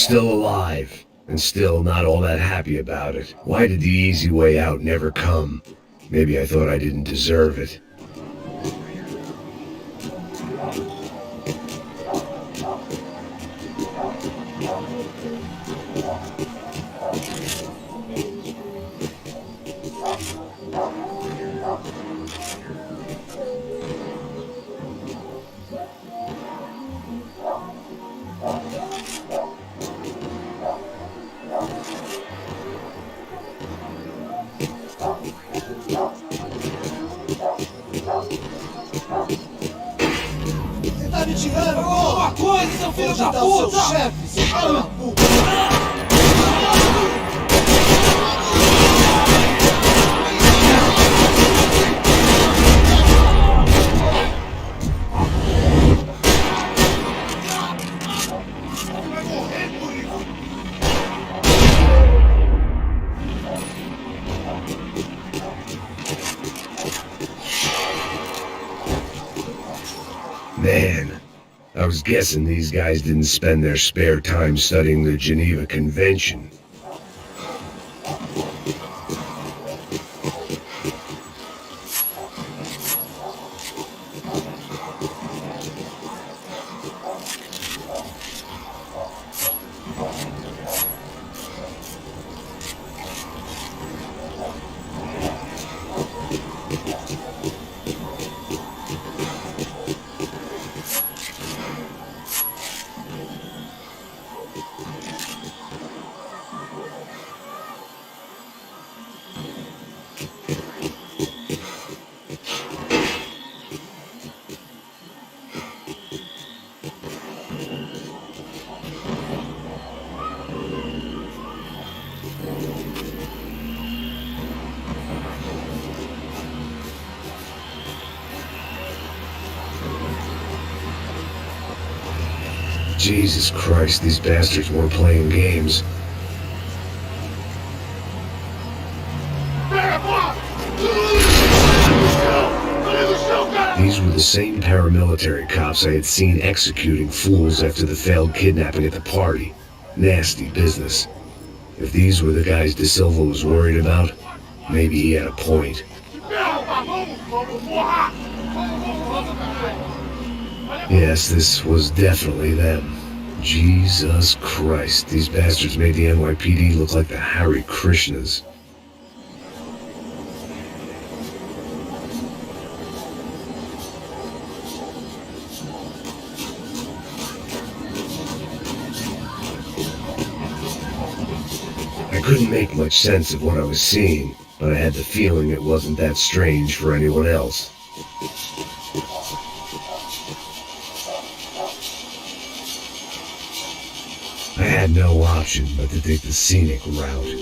still alive, and still not all that happy about it. Why did the easy way out never come? Maybe I thought I didn't deserve it. Você tá me tirando alguma coisa, seu filho da puta! Seu chefe, seu filho da puta! Man, I was guessing these guys didn't spend their spare time studying the Geneva Convention. Jesus Christ, these bastards weren't playing games. These were the same paramilitary cops I had seen executing fools after the failed kidnapping at the party. Nasty business. If these were the guys De Silva was worried about, maybe he had a point. Yes, this was definitely them. Jesus Christ, these bastards made the NYPD look like the Hare Krishnas. I couldn't make much sense of what I was seeing, but I had the feeling it wasn't that strange for anyone else. I had no option but to take the scenic route.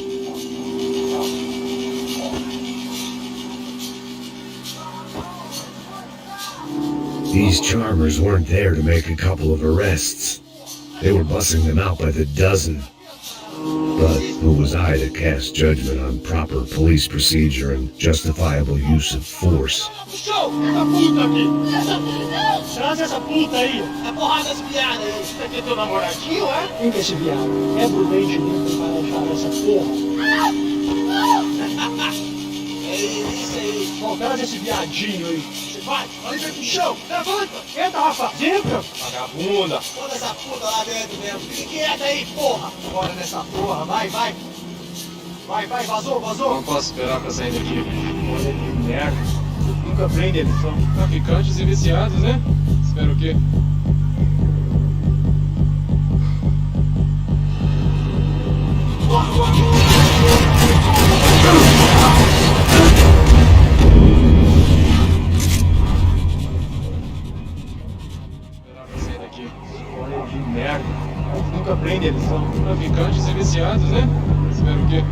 These charmers weren't there to make a couple of arrests. They were bussing them out by the dozen. But who was I to cast judgment on proper police procedure and justifiable use of force? Traz essa puta aí! A porrada desse viado aí! Você tá tentando namoradinho, é? Quem que é esse viado? É prudente mesmo pra achar essa porra? É isso aí! Bom, traz esse viadinho aí! Você vai! Olha aí pro chão! Levanta! Entra, rapaz! Entra! Vagabunda! Bota essa puta lá dentro mesmo! Fique quieta aí, porra! Bora nessa porra! Vai, vai! Vai, vai! Vazou, vazou! Não posso esperar pra sair daqui. Olha que merda! Nunca aprende a lição. Traficantes e viciados, né? Espero o quê? Esperar pra sair daqui. Olha que merda. Nunca aprende a lição. Traficantes e viciados, né? Espero o quê?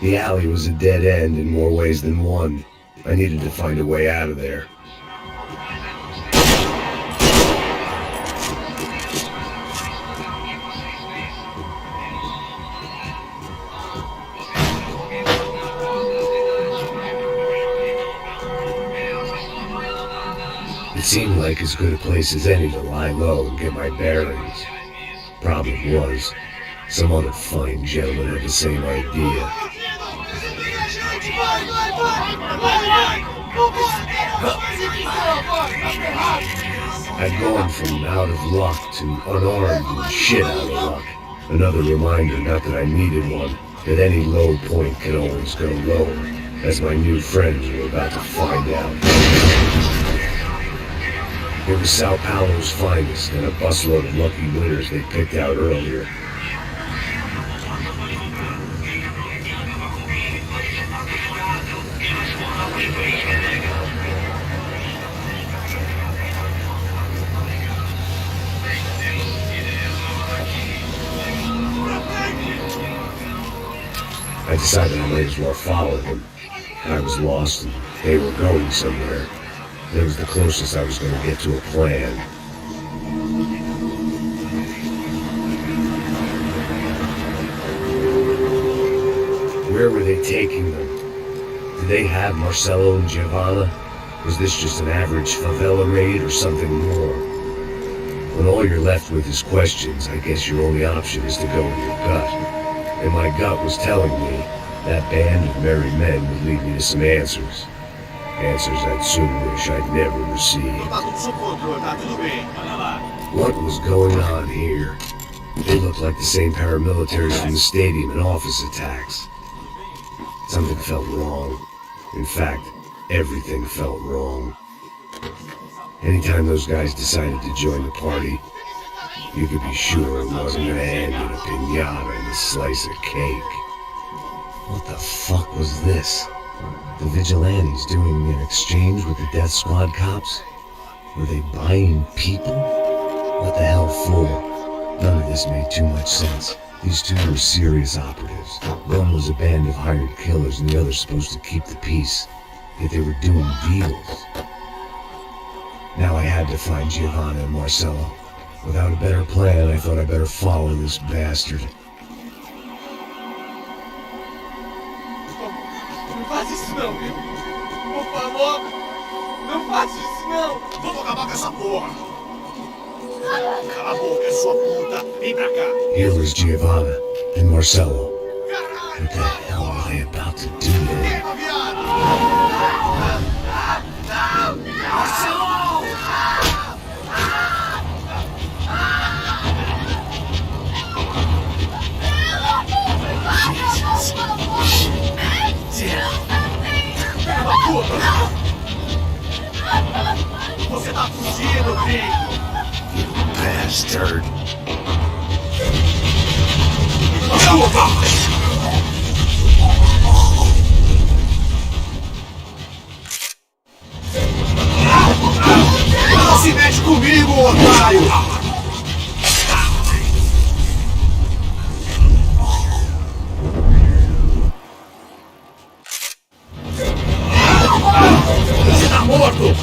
The alley was a dead end in more ways than one. I needed to find a way out of there. It seemed like as good a place as any to lie low and get my bearings. Problem was, some other fine gentleman had the same idea. I'd gone from out of luck to unarmed and shit out of luck. Another reminder, not that I needed one, that any low point can always go lower, as my new friends were about to find out. It was Sao Paulo's finest and a busload of lucky winners they picked out earlier. I decided I might as well follow them. I was lost and they were going somewhere. That was the closest I was going to get to a plan. Where were they taking them? Did they have Marcelo and Giovanna? Was this just an average favela raid or something more? When all you're left with is questions, I guess your only option is to go with your gut. And my gut was telling me that band of merry men would lead me to some answers. Answers I'd soon wish I'd never received. What was going on here? They looked like the same paramilitaries from the stadium and office attacks. Something felt wrong. In fact, everything felt wrong. Anytime those guys decided to join the party, you could be sure it wasn't going to end in a piñata and a slice of cake. What the fuck was this? The vigilantes doing an exchange with the death squad cops? Were they buying people? What the hell for? None of this made too much sense. These two were serious operatives. One was a band of hired killers and the other supposed to keep the peace. Yet they were doing deals. Now I had to find Giovanna and Marcelo. Without a better plan, I thought I'd better follow this bastard. Não faz isso não, meu. Por favor, não faz isso não. Vamos acabar com essa porra. Cala a boca, sua puta. Vem pra cá. Here was Giovanna and Marcelo. What the hell are they about to do there? Marcelo! Você tá fugindo, Payne! You bastard! Não se mexe comigo, otário! Você tá morto!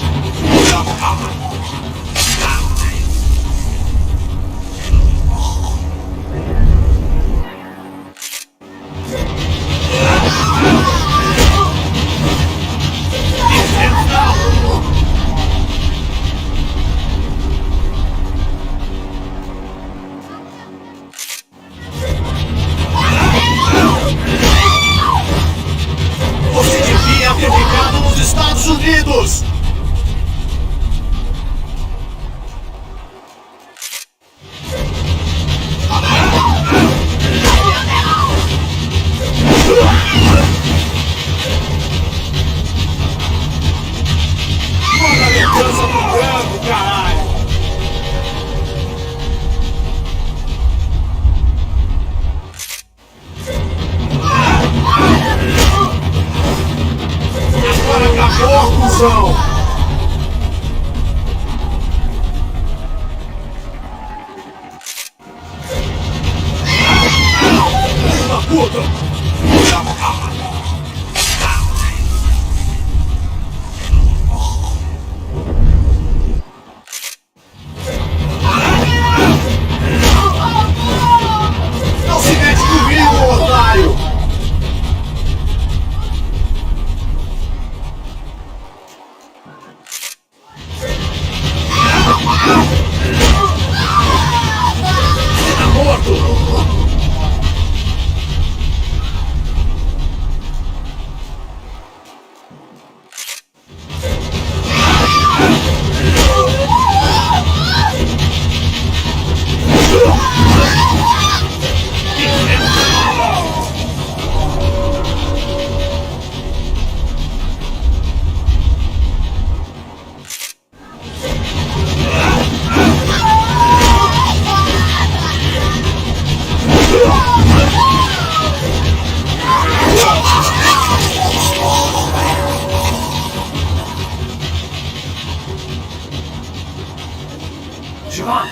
Siobhan!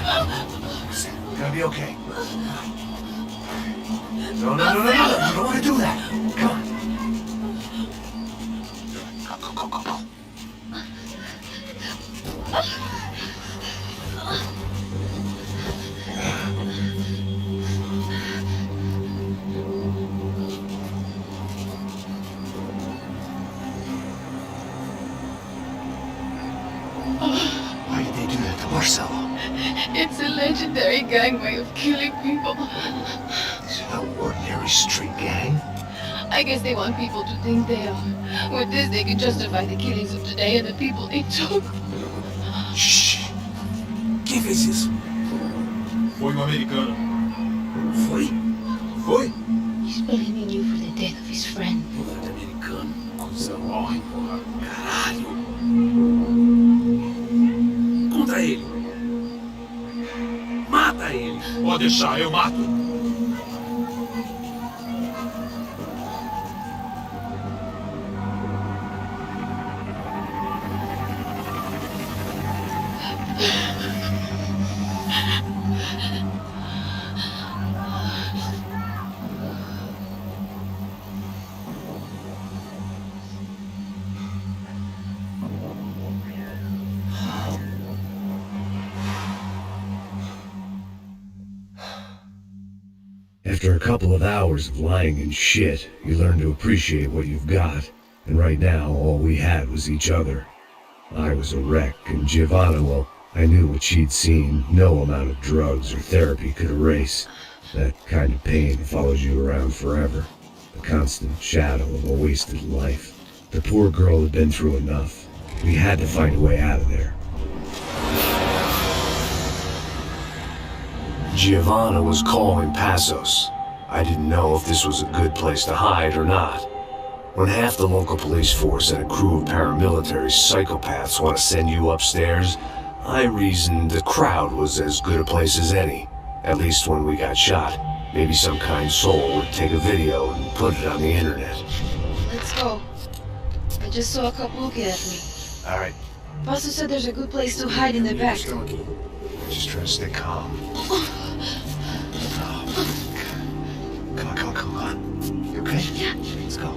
Listen, you're gonna be okay. No, no, no, no, no, you don't want to do that. Come on. Go. Why did they do that to Marcelo? It's a legendary gang way of killing people. Is it no ordinary street gang? I guess they want people to think they are. With this, they can justify the killings of today and the people they took. Shh. Que fez isso? Foi um americano. Foi? Foi? He's blaming you for the death of his friend. Porra, americano. Coisa morre, porra. Caralho. Contra ele. Mata ele. Pode deixar, eu mato. After a couple of hours of lying and shit, you learn to appreciate what you've got. And right now, all we had was each other. I was a wreck, and Giovanna, well, I knew what she'd seen no amount of drugs or therapy could erase. That kind of pain follows you around forever. The constant shadow of a wasted life. The poor girl had been through enough. We had to find a way out of there. Giovanna was calling Passos. I didn't know if this was a good place to hide or not. When half the local police force and a crew of paramilitary psychopaths want to send you upstairs, I reasoned the crowd was as good a place as any. At least when we got shot. Maybe some kind soul would take a video and put it on the internet. Let's go. I just saw a couple looking at me. All right. Pastor said there's a good place to hide in the back. Just try to stay calm. Come on. You okay? Yeah. Let's go.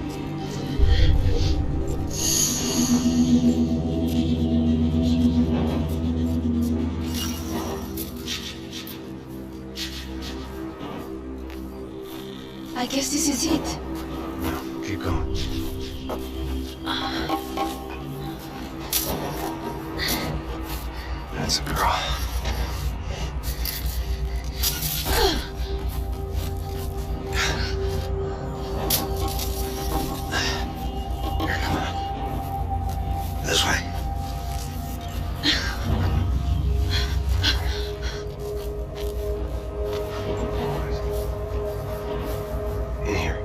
I guess this is it. No, keep going. That's a girl. Here, come on. This way. In here.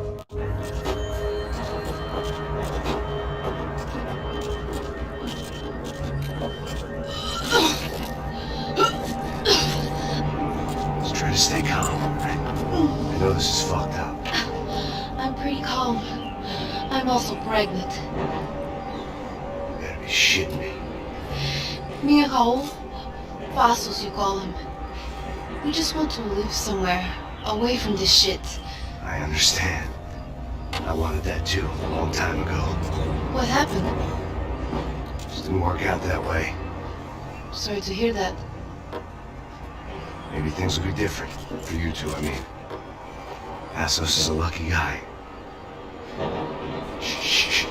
Just try to stay calm, right? I know this is fucked up. I'm pretty calm. I'm also pregnant. You gotta be shitting me. Me and Raul, Passos you call him. We just want to live somewhere, away from this shit. I understand. I wanted that too, a long time ago. What happened? Just didn't work out that way. Sorry to hear that. Maybe things will be different. For you two, I mean. Passos is a lucky guy. Shh.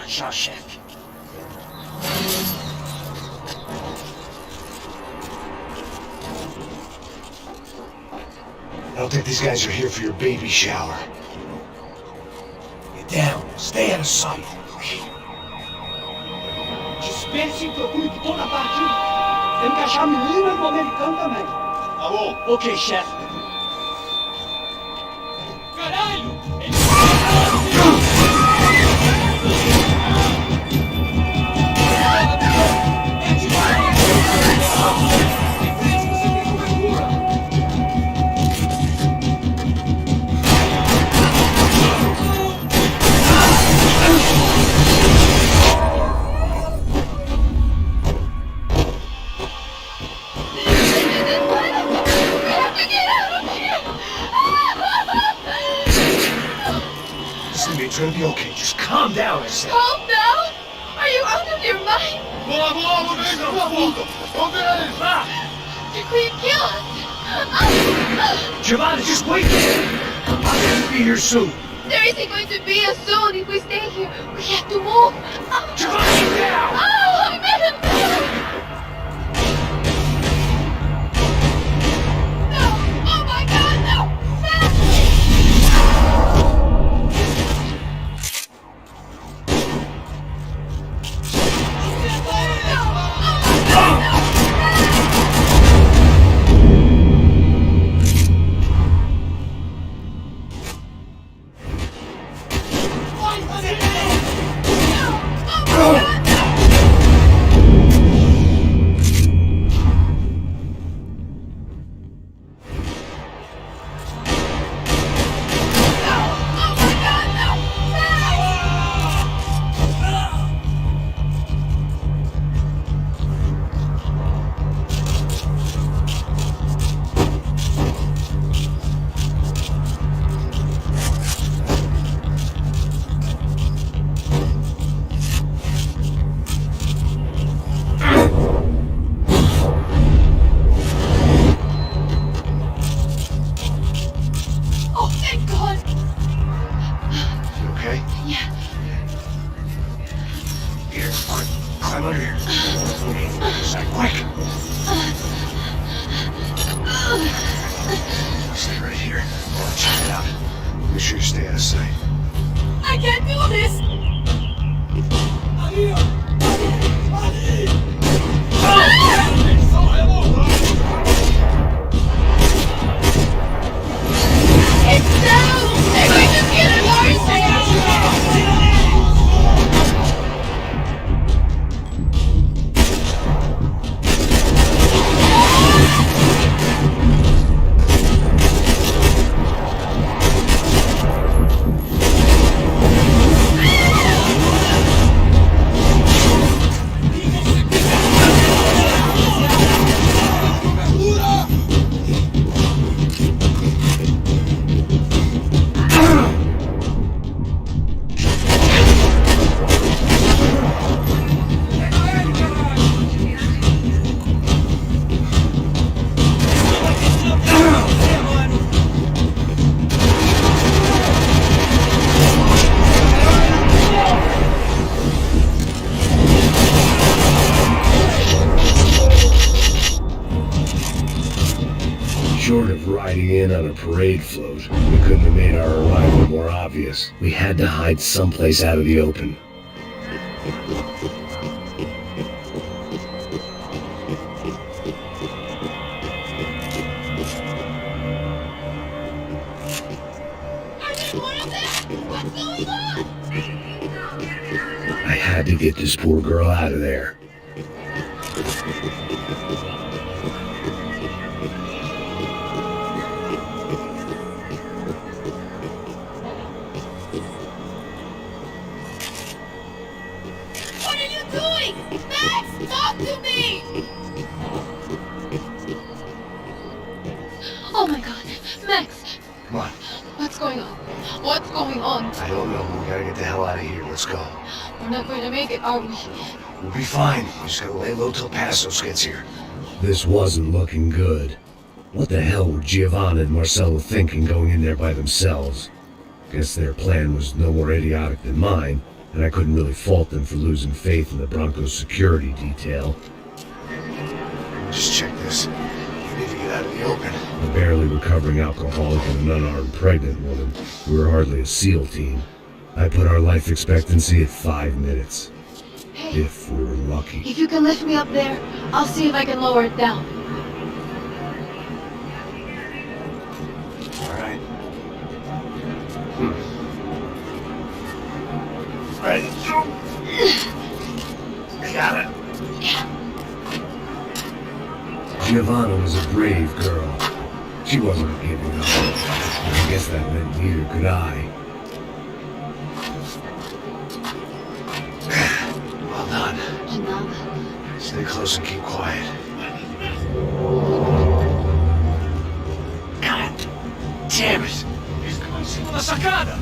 Já, chefe. I don't think these guys are here for your baby shower. Get down. Stay out of sight. Disperse e procure por toda parte. Tem que achar a menina do americano também. Tá bom. Ok, chefe. Caralho! It's gonna be okay. Just calm down, I said. Calm down? Are you out of your mind? You're going to kill us. Giovanna, just wait there. I'm gonna be here soon. There isn't going to be a soon if we stay here. We have to move. Giovanna, now! Oh, I made him move. No! Oh my God, no! Climb under here. Side, quick. Stay right here. I'll check it out. Make sure you stay out of sight. I can't do this. It's down. They're going to kill us. Short of riding in on a parade float, we couldn't have made our arrival more obvious. We had to hide someplace out of the open. I had to get this poor girl out of there. What are you doing? Max, talk to me! Oh my God, Max, Come on. what's going on? What's going on? I don't know. We gotta get the hell out of here. Let's go. We're not going to make it, are we? We'll be fine. We just gotta lay low till Passos gets here. This wasn't looking good. What the hell were Giovanna and Marcello thinking going in there by themselves? Guess their plan was no more idiotic than mine, and I couldn't really fault them for losing faith in the Broncos security detail. Just check this. We need to get out of the open. A barely recovering alcoholic and an unarmed pregnant woman. We were hardly a SEAL team. I put our life expectancy at 5 minutes. Hey, If we were lucky. if you can lift me up there, I'll see if I can lower it down. Alright. Ready? I got it. Giovanna was a brave girl. She wasn't giving up. I guess that meant neither could I. Well done. Another. Stay close and keep quiet. God damn it! Siamo una sacada!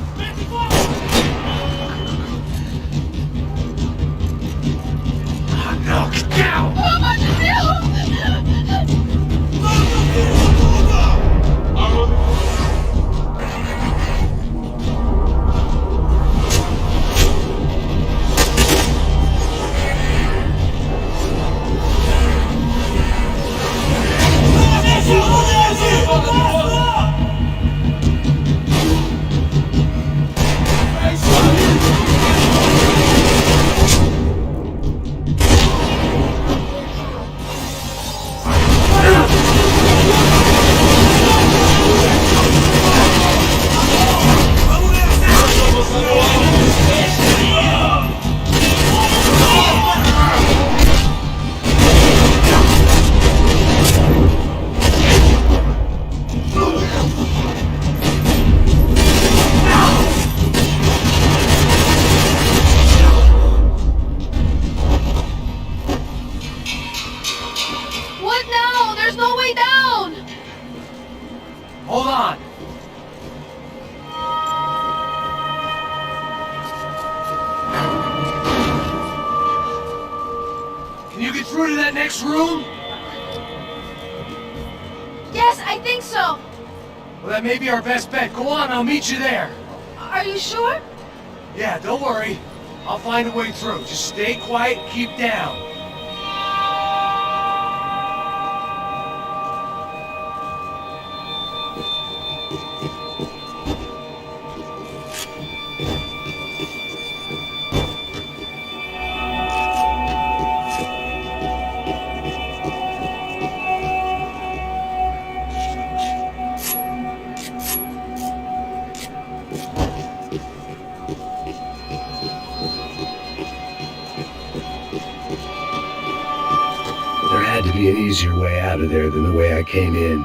through to that next room? Yes, I think so. Well, that may be our best bet. Go on, I'll meet you there. Are you sure? Yeah, don't worry. I'll find a way through. Just stay quiet and keep down. There had to be an easier way out of there than the way I came in.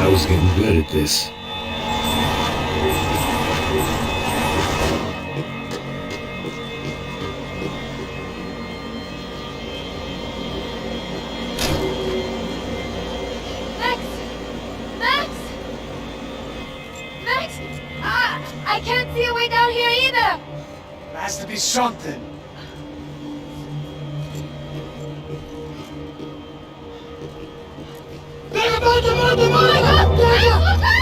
I was getting good at this. Max! Max! Max! I can't see a way down here either! There has to be something. Oh my God! Look out!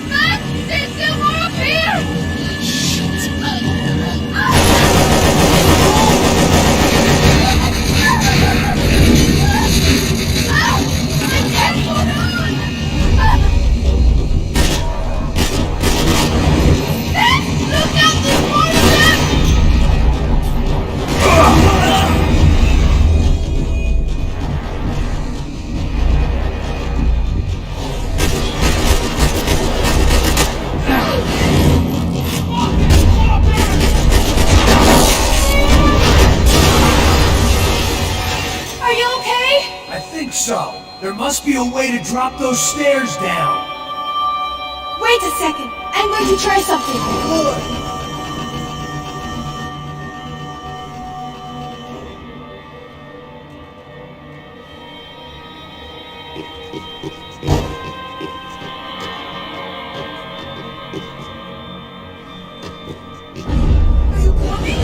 Max! There's still more up here! I can't hold on! Max! Look out! There's more of them! Are you okay? I think so. There must be a way to drop those stairs down. Wait a second. I'm going to try something. Good. Are you coming?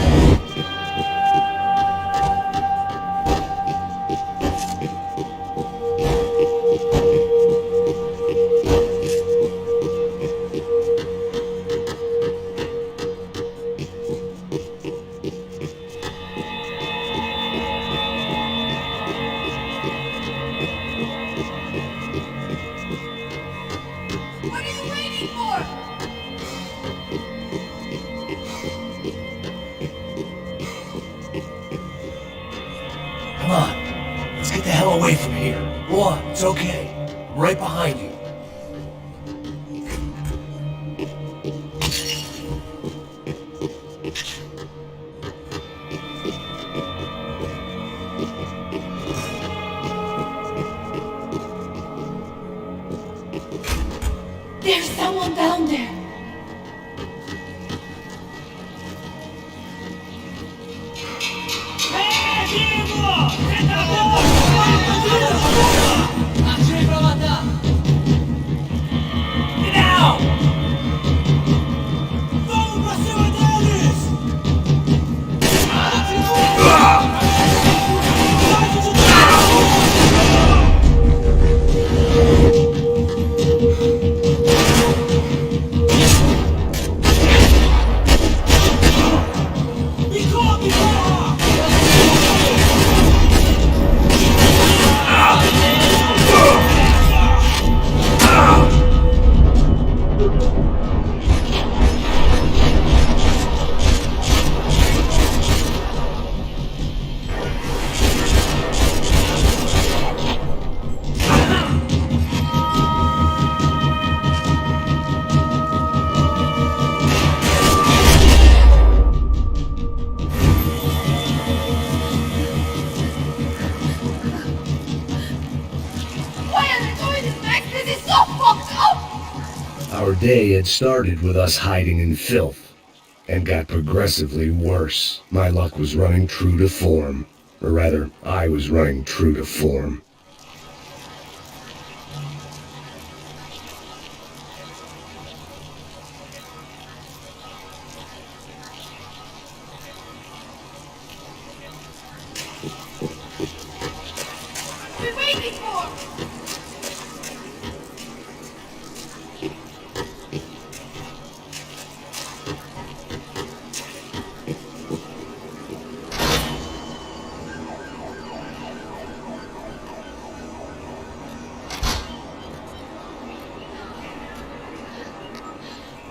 What are you waiting for? Come on. Let's get the hell away from here. Go on, it's okay. I'm right behind you. someone down there. Atirei pra matar! E não! Vamos pra cima deles! Me cobre, porra! Why are they doing this, Max? This is so fucked up! Our day had started with us hiding in filth, and got progressively worse. My luck was running true to form. Or rather, I was running true to form. What are we waiting for?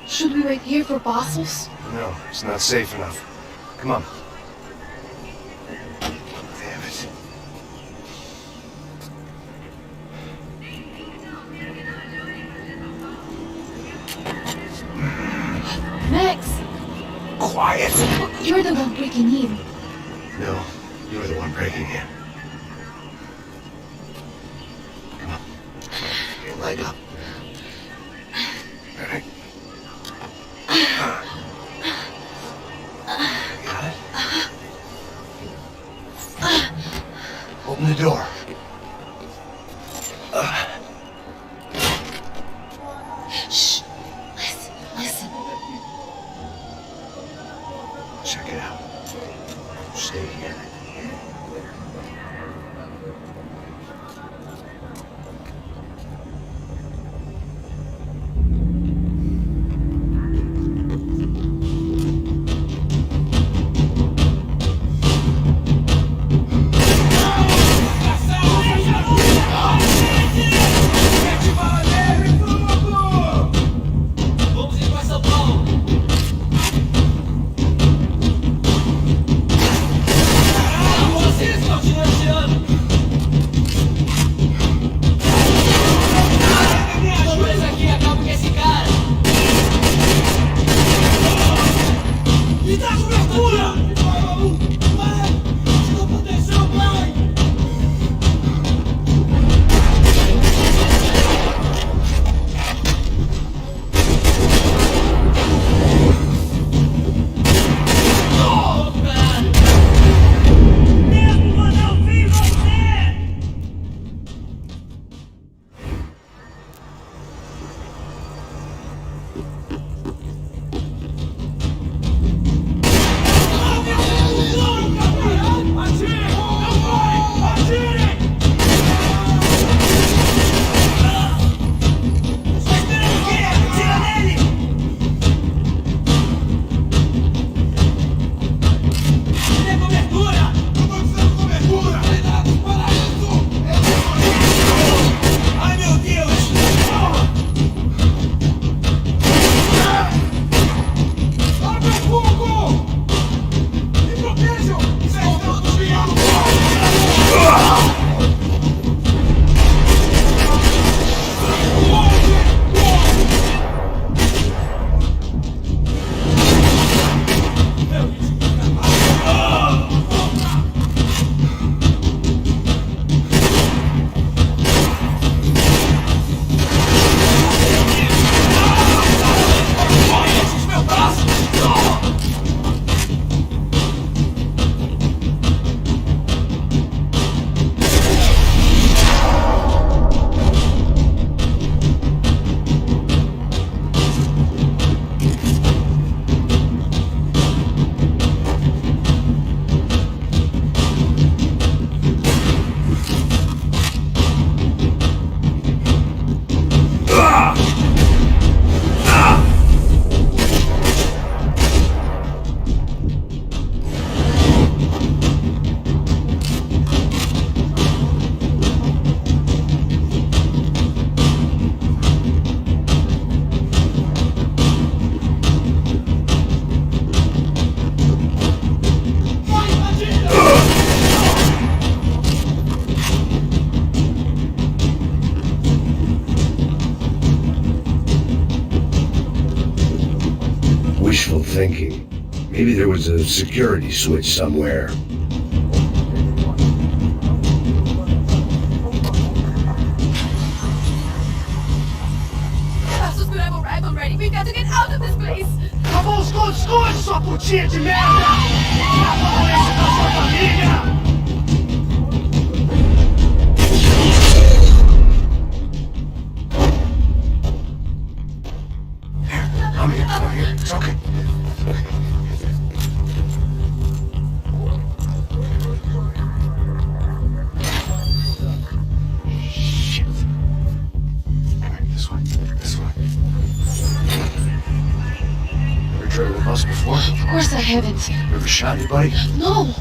Should we wait here for Bassos? No, it's not safe enough. Come on. Damn it. Max! Quiet! You're the one breaking in. No, you're the one breaking in. Come on. Get your leg up. Ready? Got it? Open the door. Shh! Listen, listen. Check it out. Stay here. Vamos ir pra São Paulo! Vocês estão tirando! Vamos preso aqui, acaba com esse cara! Me dá cobertura! Pai! Não proteção, pai! Mesmo quando eu vi você! Atirem! Não vai! Atirem! Só esperando o quê? Atira nele! Me dê cobertura! Eu tô precisando de cobertura! Para isso! Ai, meu Deus! wishful thinking. Maybe there was a security switch somewhere. Pastor's gonna have arrived already. We've got to get out of this place. Acabou os contos, sua putinha de merda! A violência da sua família! I'm here. It's okay. Shit. Alright, this way. Ever driven a bus before? Of course I haven't. Ever shot anybody? No.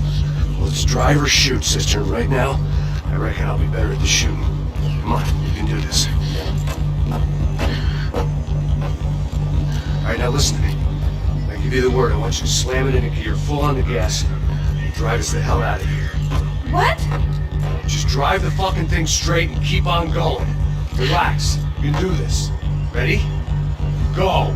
Well, it's drive or shoot, sister. Right now, I reckon I'll be better at the shooting. Come on, you can do this. Alright, now listen to me. When I give you the word, I want you to slam it in a gear, full on the gas, and drive us the hell out of here. What? Just drive the fucking thing straight and keep on going. Relax. You can do this. Ready? Go!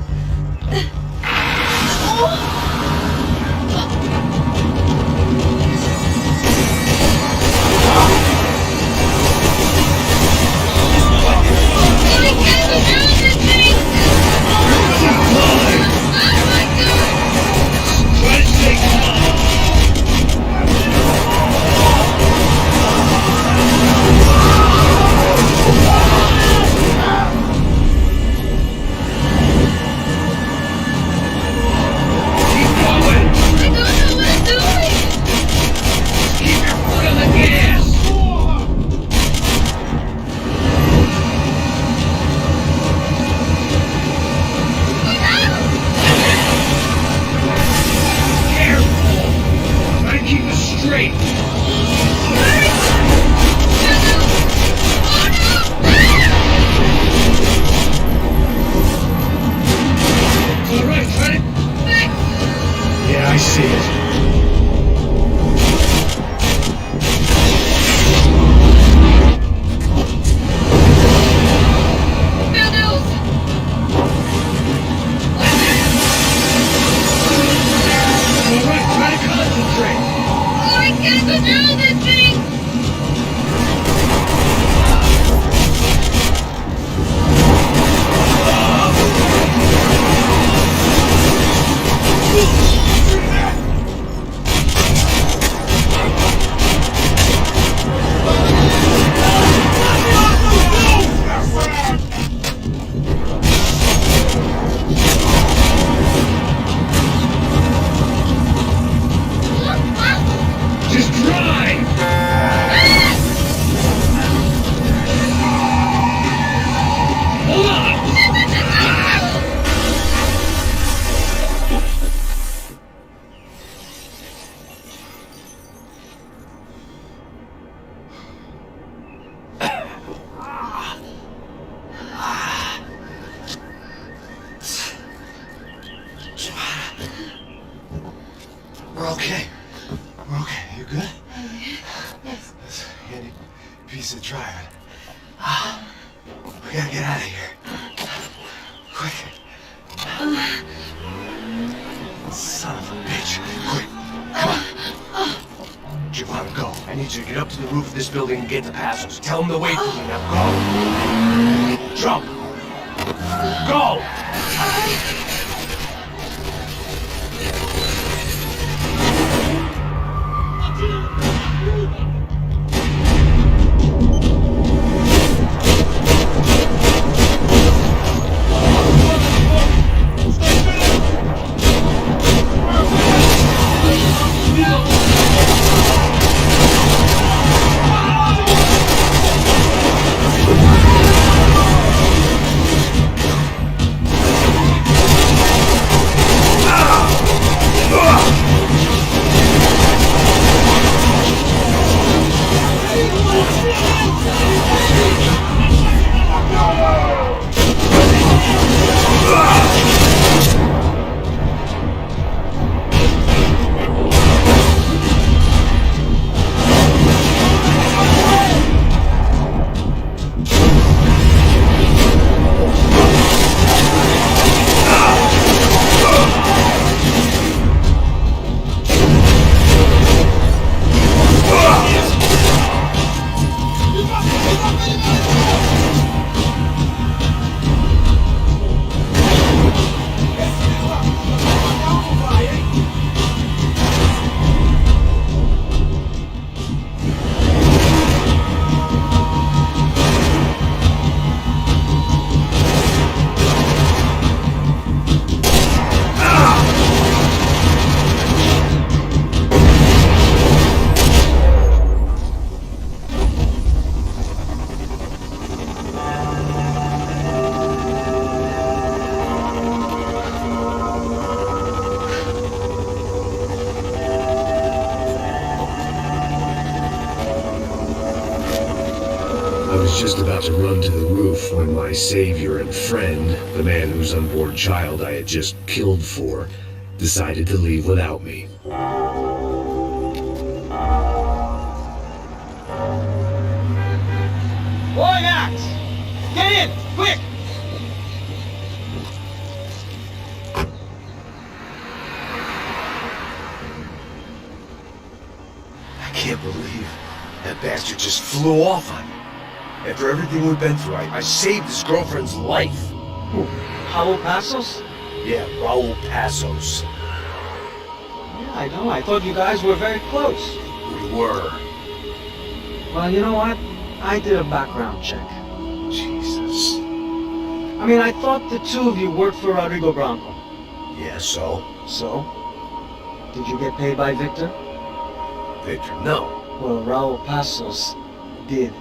I see it. We're okay. You good? Yes. That's a handy piece of driving. We gotta get out of here. Quick. Son of a bitch. Quick. Come on. Giovanna, go. I need you to get up to the roof of this building and get the passengers. Tell them to wait for me now. Go. Jump. Go. just about to run to the roof when my savior and friend, the man whose unborn child I had just killed for, decided to leave without me. Boy, Max! Get in! Quick! I can't believe that bastard just flew off on me. After everything we've been through, I saved his girlfriend's life. Who? Raul Passos? Yeah, Raul Passos. Yeah, I know. I thought you guys were very close. We were. Well, you know what? I did a background check. Jesus. I mean, I thought the two of you worked for Rodrigo Blanco. Yeah, so? So? Did you get paid by Victor? Victor, no. Well, Raul Passos did.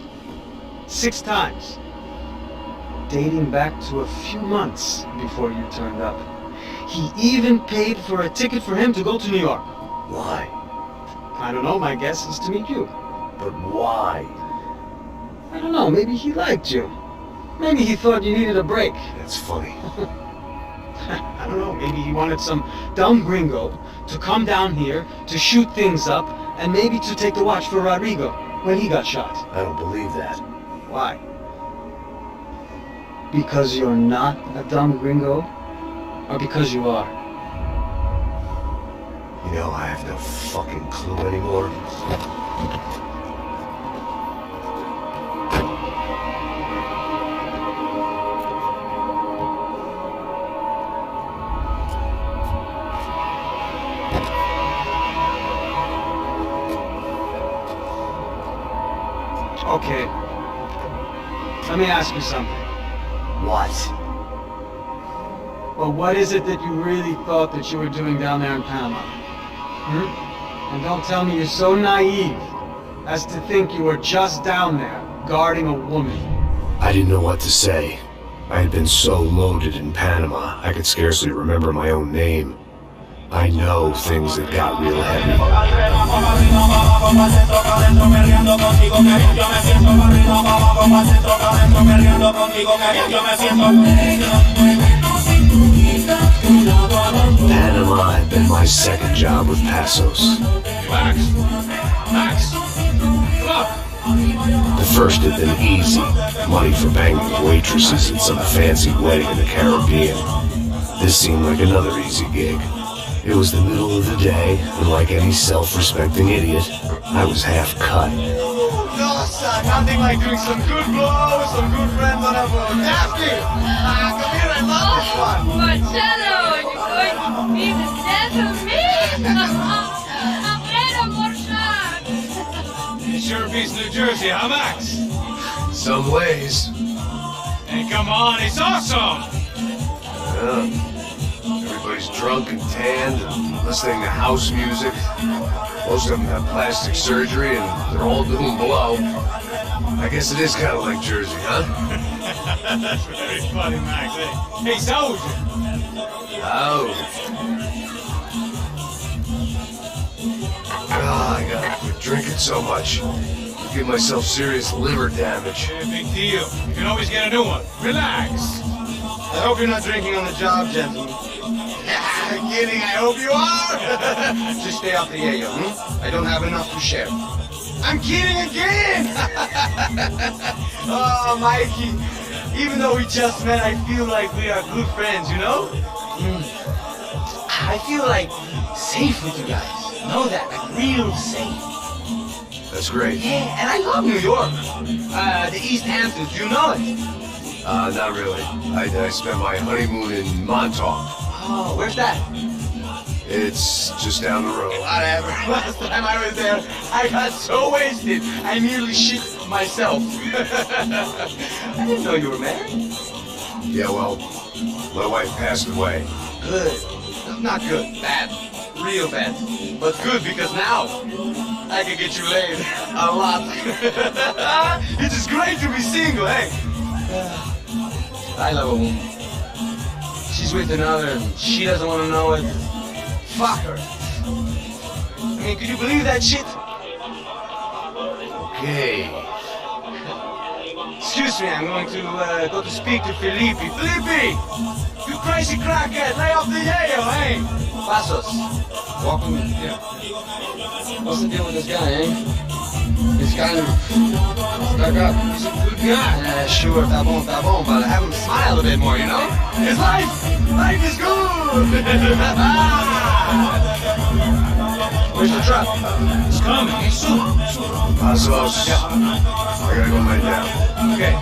6 times. Dating back to a few months before you turned up. He even paid for a ticket for him to go to New York. Why? I don't know, my guess is to meet you. But why? I don't know, maybe he liked you. Maybe he thought you needed a break. That's funny. I don't know, maybe he wanted some dumb gringo to come down here to shoot things up and maybe to take the watch for Rodrigo when he got shot. I don't believe that. Why? Because you're not a dumb gringo? Or because you are? You know, I have no fucking clue anymore. Okay. Let me ask you something. What? Well, what is it that you really thought that you were doing down there in Panama? And don't tell me you're so naive as to think you were just down there guarding a woman. I didn't know what to say. I had been so loaded in Panama, I could scarcely remember my own name. I know things that got real heavy. Panama had been my second job with Passos. Max, come on. The first had been easy, money for banging waitresses at some fancy wedding in the Caribbean. This seemed like another easy gig. It was the middle of the day, and like any self-respecting idiot, I was half cut. No, son, nothing like doing some good blow with some good friends on a boat. Daphne! Come here, I love this one. Marcello, you're going to be the death of me! Alfredo Borchardt! It sure beats New Jersey, huh, Max? Some ways. Hey, come on, it's awesome! Yeah. Everybody's drunk and tanned and listening to house music. Most of them have plastic surgery and they're all doing blow. I guess it is kind of like Jersey, huh? That's very funny, Max. Hey, soldier! Oh. God, I gotta quit drinking so much. Give myself serious liver damage. Yeah, big deal. You can always get a new one. Relax. I hope you're not drinking on the job, gentlemen. Kidding, I hope you are. Just stay off the yayo, I don't have enough to share. I'm kidding again! Oh, Mikey, even though we just met, I feel like we are good friends, you know? I feel like safe with you guys. Know that, like real safe. That's great. Yeah, and I love New York. The East Hamptons, you know it? Not really. I spent my honeymoon in Montauk. Oh, where's that? It's just down the road. Whatever. Last time I was there, I got so wasted, I nearly shit myself. I didn't know you were married. Yeah, well, my wife passed away. Good. Not good. Bad. Real bad. But good because now I can get you laid. A lot. It is great to be single, hey? I love a woman. She's with another and she doesn't want to know it. Fuck her. I mean, could you believe that shit? Okay. Excuse me, I'm going to go to speak to Felipe. Felipe! You crazy crackhead, lay off the yayo, hey! Pasos, walk with me. Yeah. What's the deal with this guy, eh? He's kind of stuck up. He's a good guy. Yeah, sure, tá bom, but have him smile a bit more, you know? His life is good! Where's the truck? It's coming, hey, soon. Pasos. Yeah. I gotta go lay down. Okay.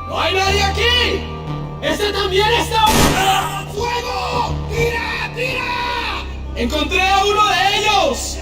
¡No hay nadie aquí! ¡Ese también está... ¡Fuego! ¡Tira! ¡Tira! ¡Encontré a uno de ellos!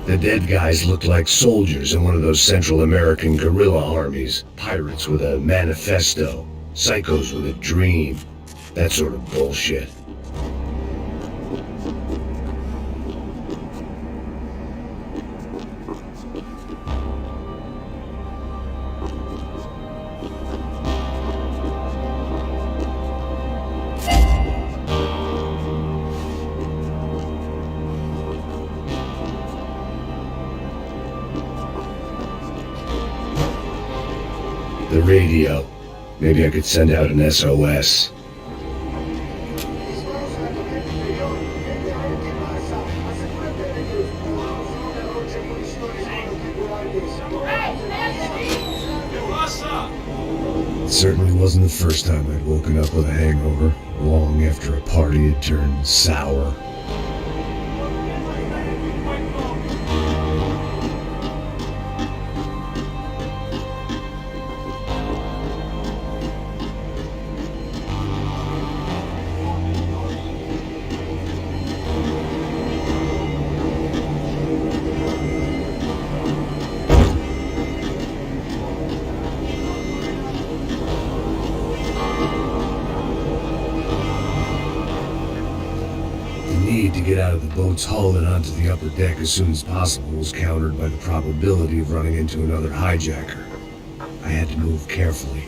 The dead guys looked like soldiers in one of those Central American guerrilla armies. Pirates with a manifesto. Psychos with a dream. That sort of bullshit. The radio. Maybe I could send out an SOS. It certainly wasn't the first time I'd woken up with a hangover, long after a party had turned sour. The need to get out of the boat's hull and onto the upper deck as soon as possible was countered by the probability of running into another hijacker. I had to move carefully.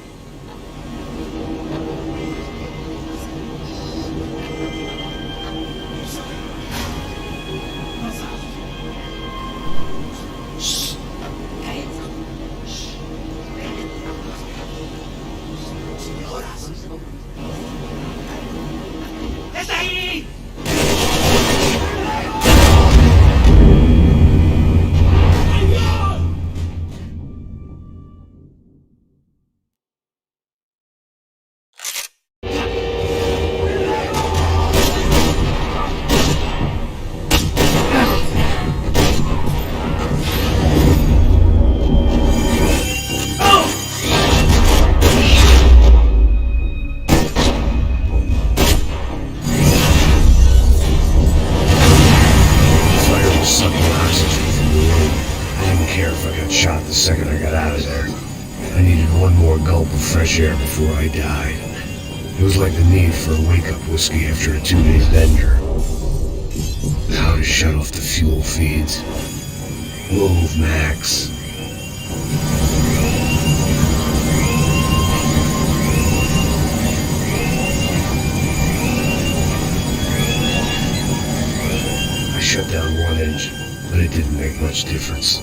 Shot the second I got out of there. I needed one more gulp of fresh air before I died. It was like the need for a wake-up whiskey after a 2-day bender. How to shut off the fuel feeds. Move, Max. I shut down one engine, but it didn't make much difference.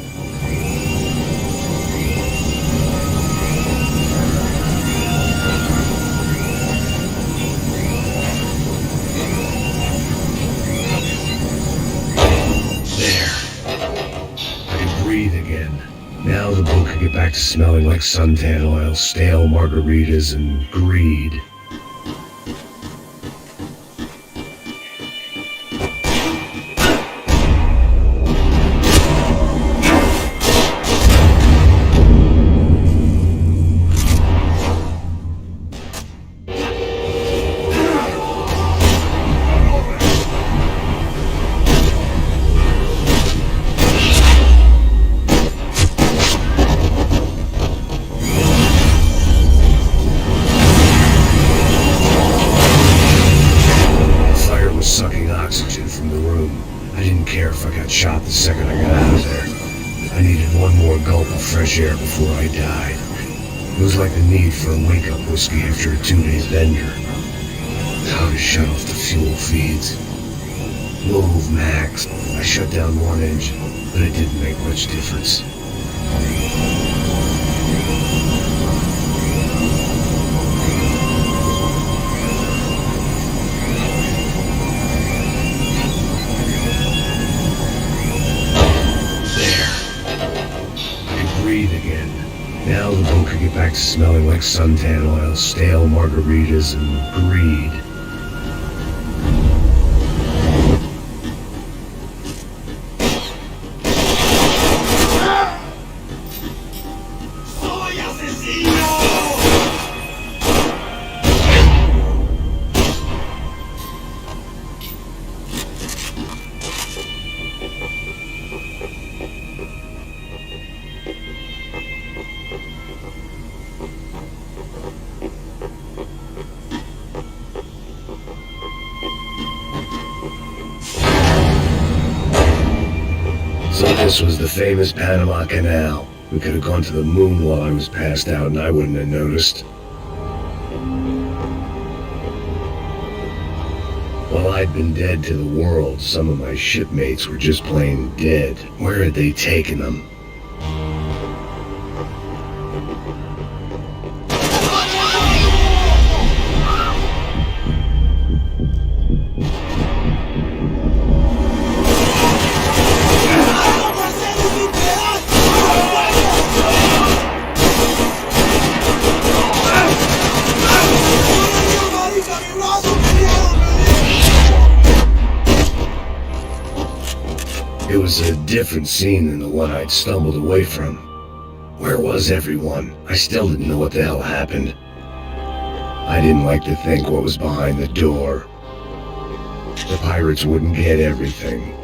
Now the boat could get back to smelling like suntan oil, stale margaritas, and greed. Shot the second I got out of there. I needed one more gulp of fresh air before I died. It was like the need for a wake-up whiskey after a 2-day bender. How to shut off the fuel feeds. Move, Max. I shut down one engine, but it didn't make much difference. Now the boat could get back to smelling like suntan oil, stale margaritas, and greed. So this was the famous Panama Canal. We could have gone to the moon while I was passed out and I wouldn't have noticed. While I'd been dead to the world, some of my shipmates were just plain dead. Where had they taken them? It was a different scene than the one I'd stumbled away from. Where was everyone? I still didn't know what the hell happened. I didn't like to think what was behind the door. The pirates wouldn't get everything.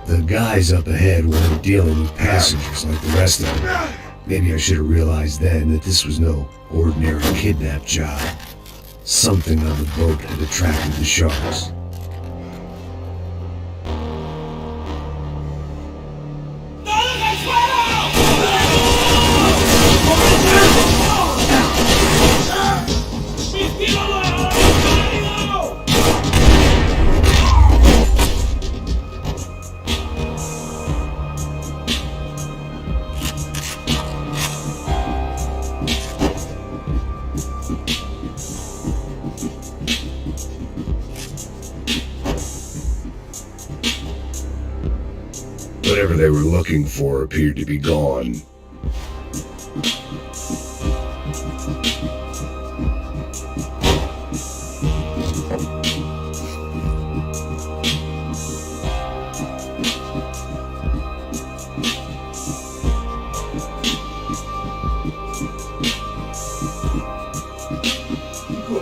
The guys up ahead weren't dealing with passengers like the rest of them. Maybe I should have realized then that this was no ordinary kidnap job. Something on the boat had attracted the sharks. Whatever they were looking for appeared to be gone.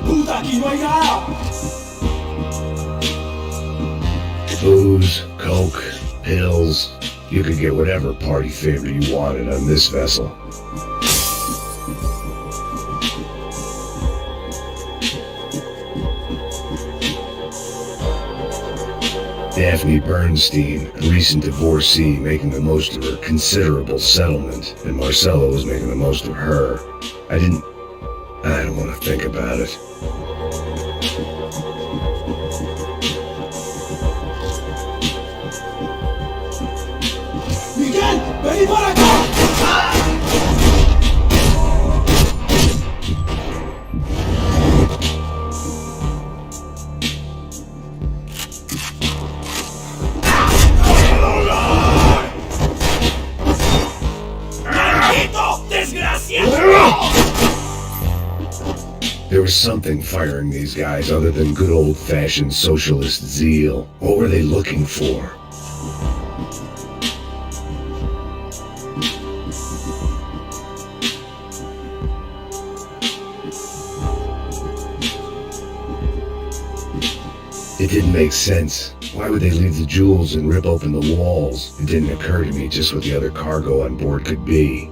Puta, aquí no hay nada. Booze, coke, pills. You could get whatever party favor you wanted on this vessel. Daphne Bernstein, a recent divorcee, making the most of her considerable settlement, and Marcella was making the most of her. I don't want to think about it. Miguel, vení para acá. ¡Maldito desgraciado! There was something firing these guys other than good old-fashioned socialist zeal. What were they looking for? It didn't make sense. Why would they leave the jewels and rip open the walls? It didn't occur to me just what the other cargo on board could be.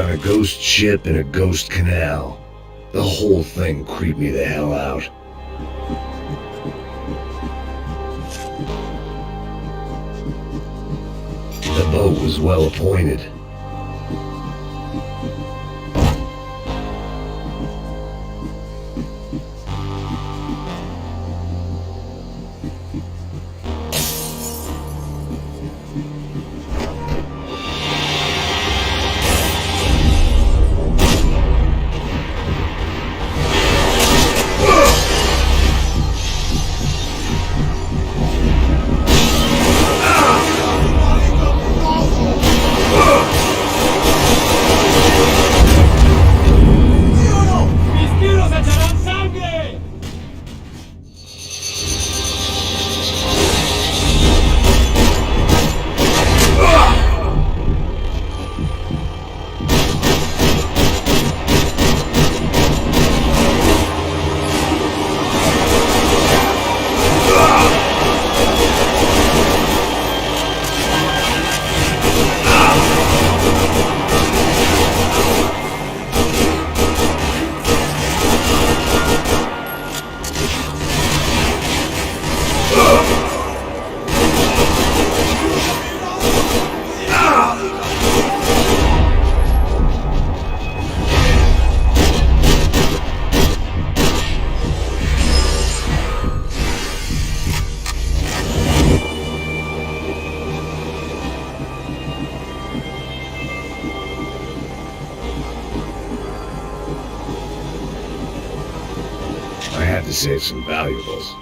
On a ghost ship in a ghost canal. The whole thing creeped me the hell out. The boat was well appointed. I had to save some valuables.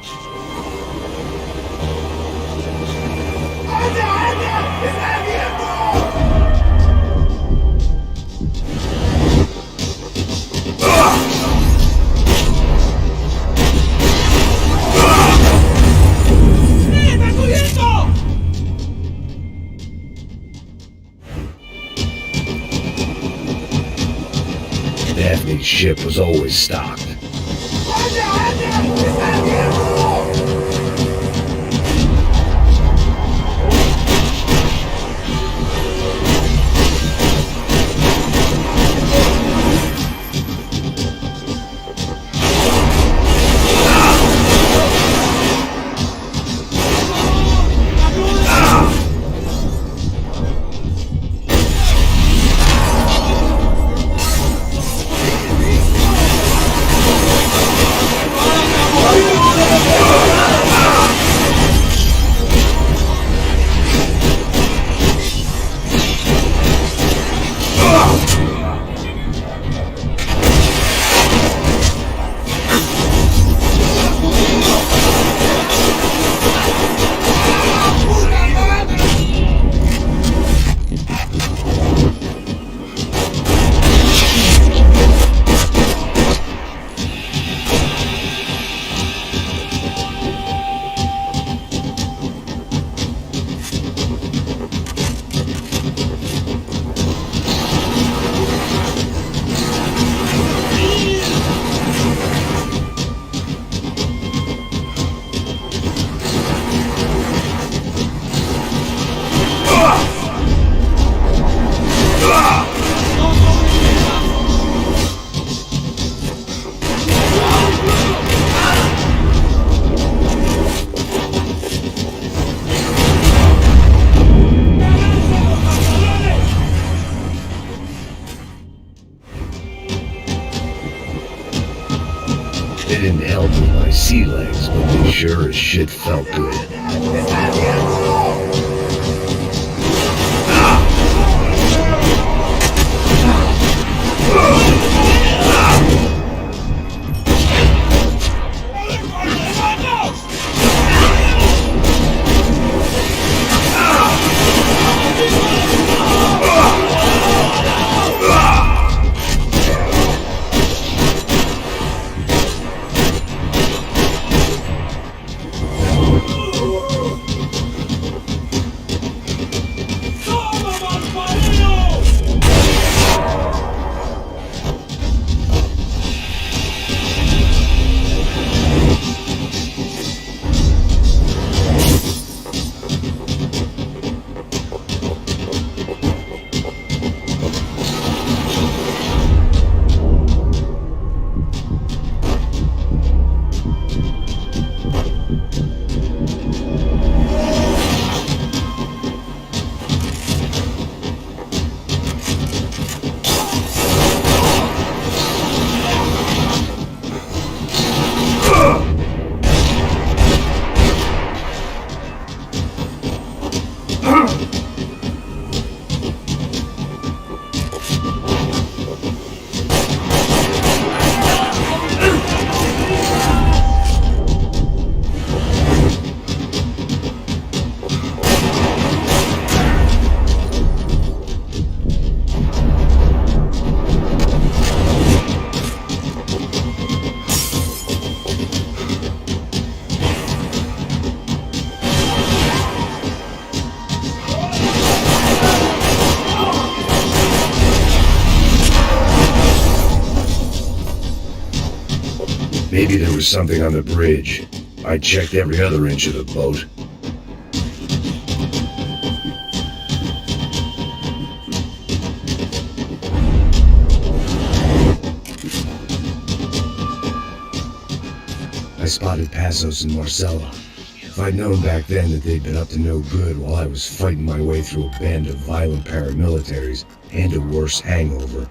Daphne's ship was always stocked. They didn't help with my sea legs, but they sure as shit felt good. Maybe there was something on the bridge. I checked every other inch of the boat. I spotted Passos and Marcella. If I'd known back then that they'd been up to no good while I was fighting my way through a band of violent paramilitaries and a worse hangover,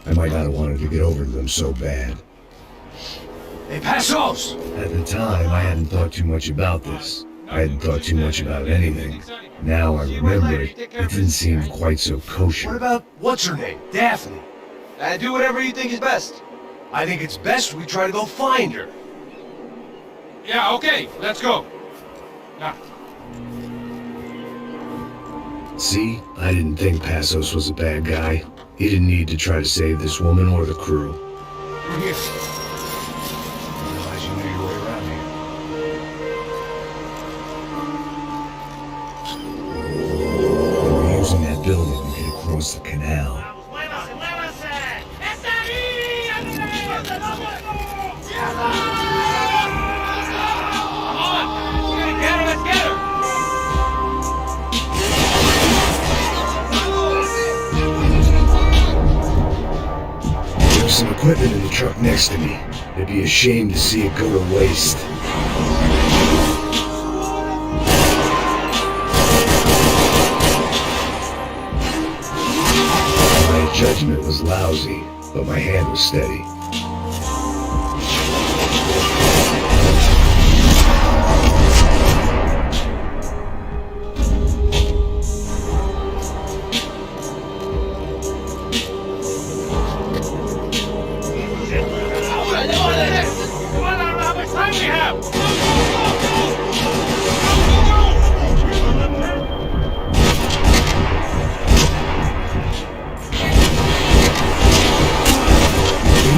I might not have wanted to get over to them so bad. Hey, Passos! At the time, I hadn't thought too much about this. I hadn't thought too much about anything. Now I remember it, it didn't seem quite so What kosher. about, what's her name? Daphne. Do whatever you think is best. I think it's best we try to go find her. Yeah, okay, let's go. Yeah. See, I didn't think Passos was a bad guy. He didn't need to try to save this woman or the crew. Through here. I didn't realize you knew your way around here. They were using that building to get across the canal. There's some equipment in the truck next to me. It'd be a shame to see it go to waste. My judgment was lousy, but my hand was steady.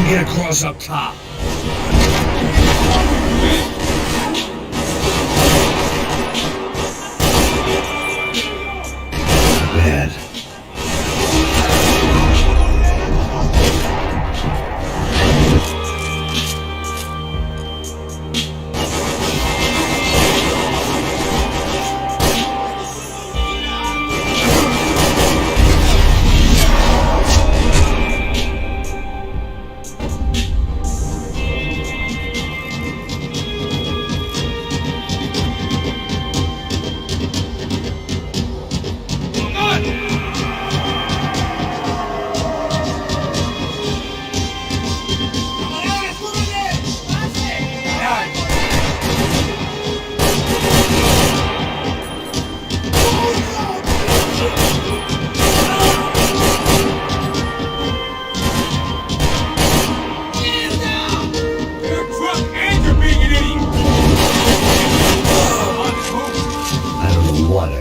Get across up top. Bad.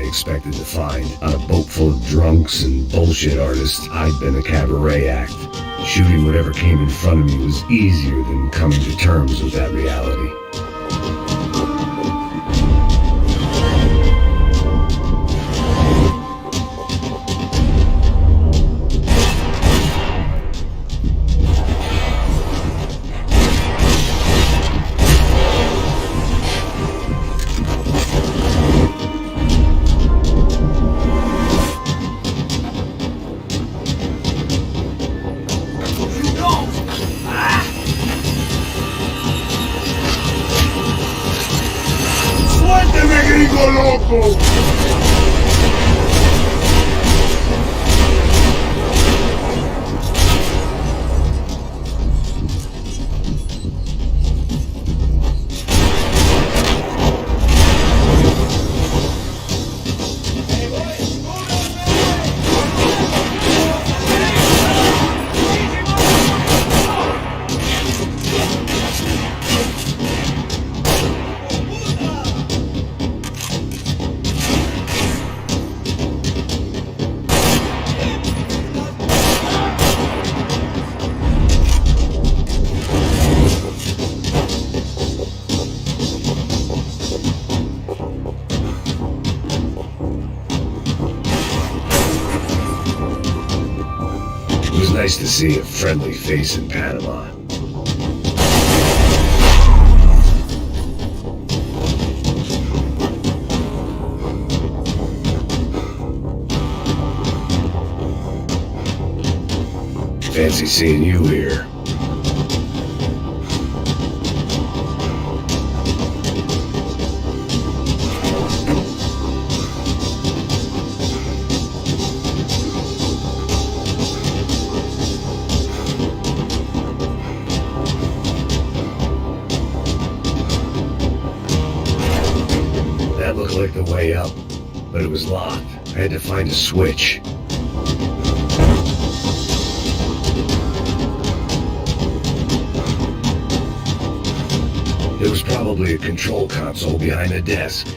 Expected to find. On a boat full of drunks and bullshit artists, I'd been a cabaret act. Shooting whatever came in front of me was easier than coming to terms with that reality. Loco! It was nice to see a friendly face in Panama. Fancy seeing you here. That looked like the way up, but it was locked. I had to find a switch. There was probably a control console behind the desk.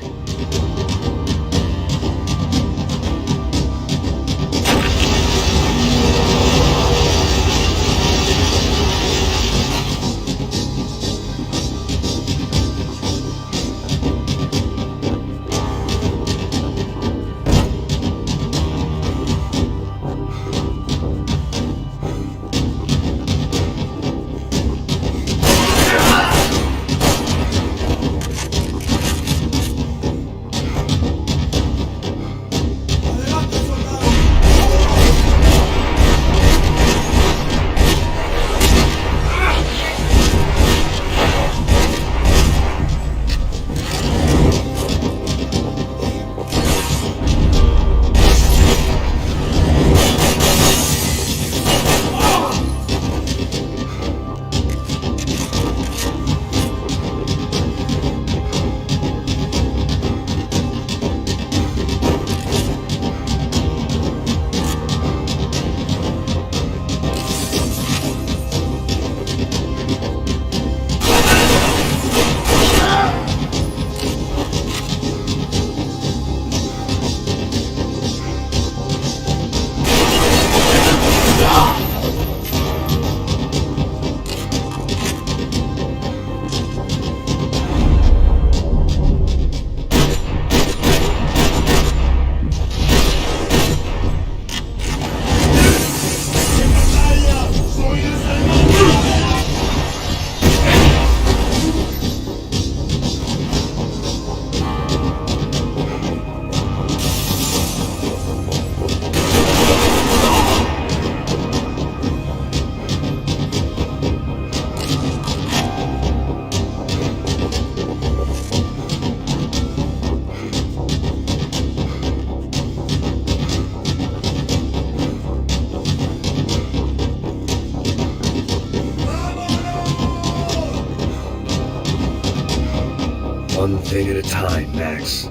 One thing at a time, Max.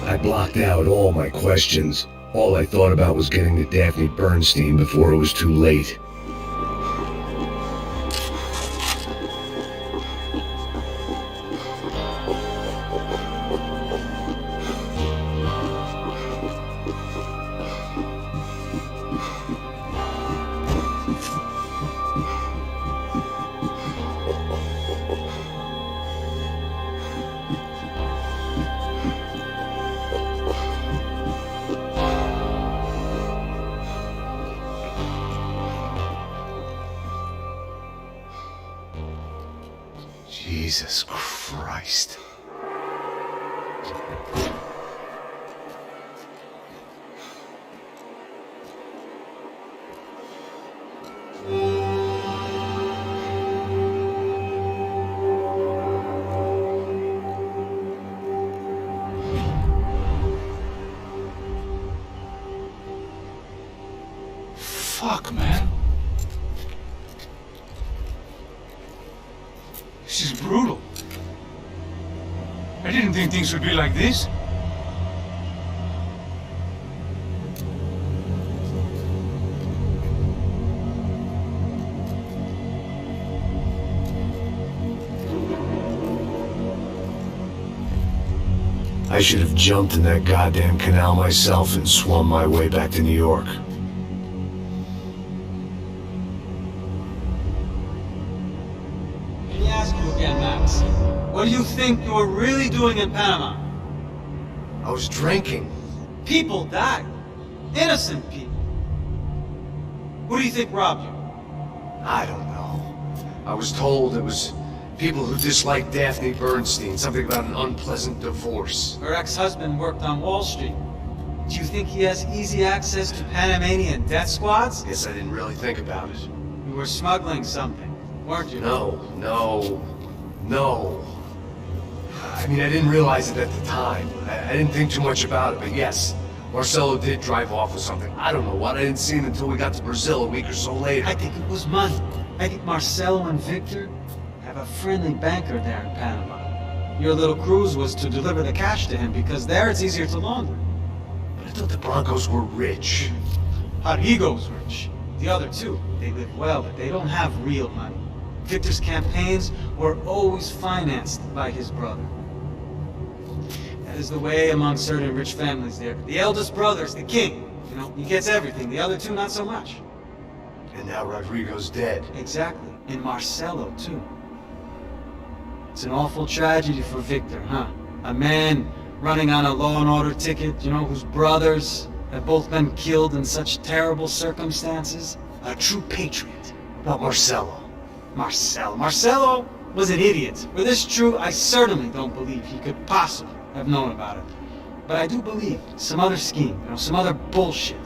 I blocked out all my questions. All I thought about was getting to Daphne Bernstein before it was too late. Jesus Christ. Fuck, man. This is brutal. I didn't think things would be like this. I should have jumped in that goddamn canal myself and swum my way back to New York. Let me ask you again, Max. What do you think you were really doing in Panama? I was drinking. People died. Innocent people. Who do you think robbed you? I don't know. I was told it was people who disliked Daphne Bernstein, something about an unpleasant divorce. Her ex-husband worked on Wall Street. Do you think he has easy access to Panamanian death squads? Guess I didn't really think about it. You were smuggling something, weren't you? No. I mean, I didn't realize it at the time. I didn't think too much about it, but yes, Marcelo did drive off with something. I don't know what. I didn't see him until we got to Brazil a week or so later. I think it was money. I think Marcelo and Victor have a friendly banker there in Panama. Your little cruise was to deliver the cash to him because there it's easier to launder. But I thought the Broncos were rich. Rodrigo's rich. The other two, they live well, but they don't have real money. Victor's campaigns were always financed by his brother. That is the way among certain rich families there. The eldest brother's the king. You know, he gets everything. The other two, not so much. And now Rodrigo's dead. Exactly. And Marcelo, too. It's an awful tragedy for Victor, huh? A man running on a law and order ticket, you know, whose brothers have both been killed in such terrible circumstances. A true patriot. Not Marcelo. Marcelo was an idiot. Were this true, I certainly don't believe he could possibly have known about it. But I do believe some other scheme, you know, some other bullshit.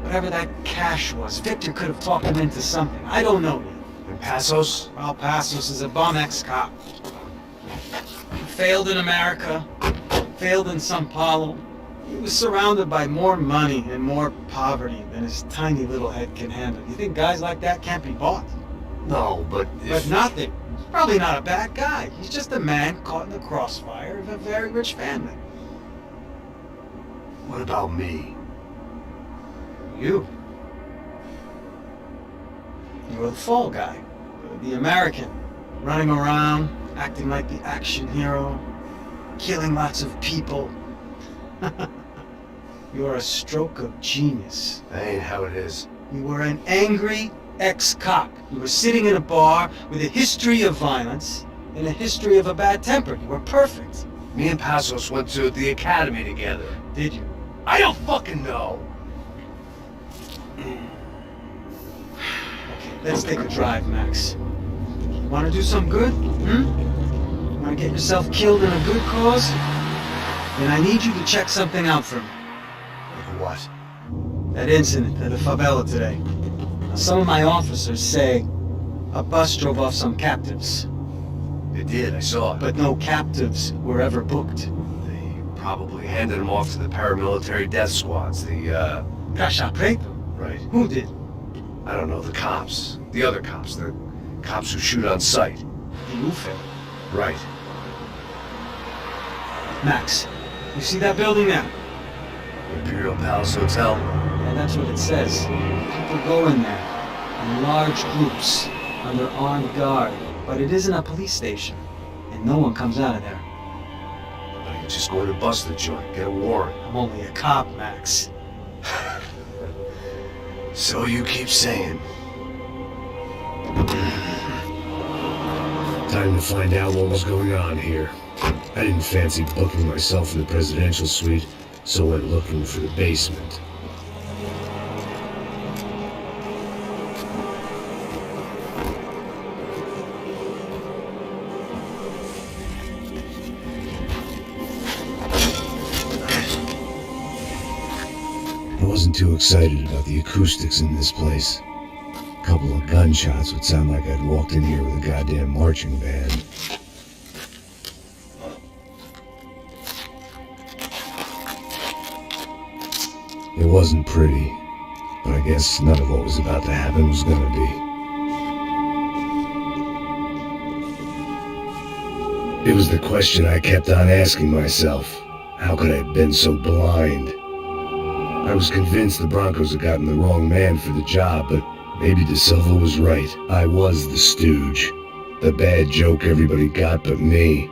Whatever that cash was, Victor could have talked him into something. I don't know yet. And Passos? Well, Passos is a bum ex-cop. He failed in America, failed in Sao Paulo. He was surrounded by more money and more poverty than his tiny little head can handle. You think guys like that can't be bought? No, but But nothing. He's probably not a bad guy. He's just a man caught in the crossfire of a very rich family. What about me? You. You're the fall guy. The American. Running around, acting like the action hero. Killing lots of people. You're a stroke of genius. That ain't how it is. You were an angry ex-cop. You were sitting in a bar with a history of violence and a history of a bad temper. You were perfect. Me and Passos went to the academy together. Did you? I don't fucking know. Okay, let's take a drive, Max. Want to do some good? Want to get yourself killed in a good cause? Then I need you to check something out for me. Like what? That incident at the favela today. Now, some of my officers say a bus drove off some captives. They did, I saw it. But no captives were ever booked. They probably handed them off to the paramilitary death squads, the, Caixa Preta? Right. Who did? I don't know, the cops. The other cops, the cops who shoot on sight. The Ufe. Right. Max, you see that building there? Imperial Palace Hotel? Yeah, that's what it says. People go in there in large groups under armed guard, but it isn't a police station, and no one comes out of there. I could just go in and bust the joint, get a warrant. I'm only a cop, Max. So you keep saying. Time to find out what was going on here. I didn't fancy booking myself in the presidential suite, so went looking for the basement. I wasn't too excited about the acoustics in this place. A couple of gunshots would sound like I'd walked in here with a goddamn marching band. It wasn't pretty, but I guess none of what was about to happen was gonna be. It was the question I kept on asking myself. How could I have been so blind? I was convinced the Broncos had gotten the wrong man for the job, but maybe De Silva was right. I was the stooge. The bad joke everybody got but me.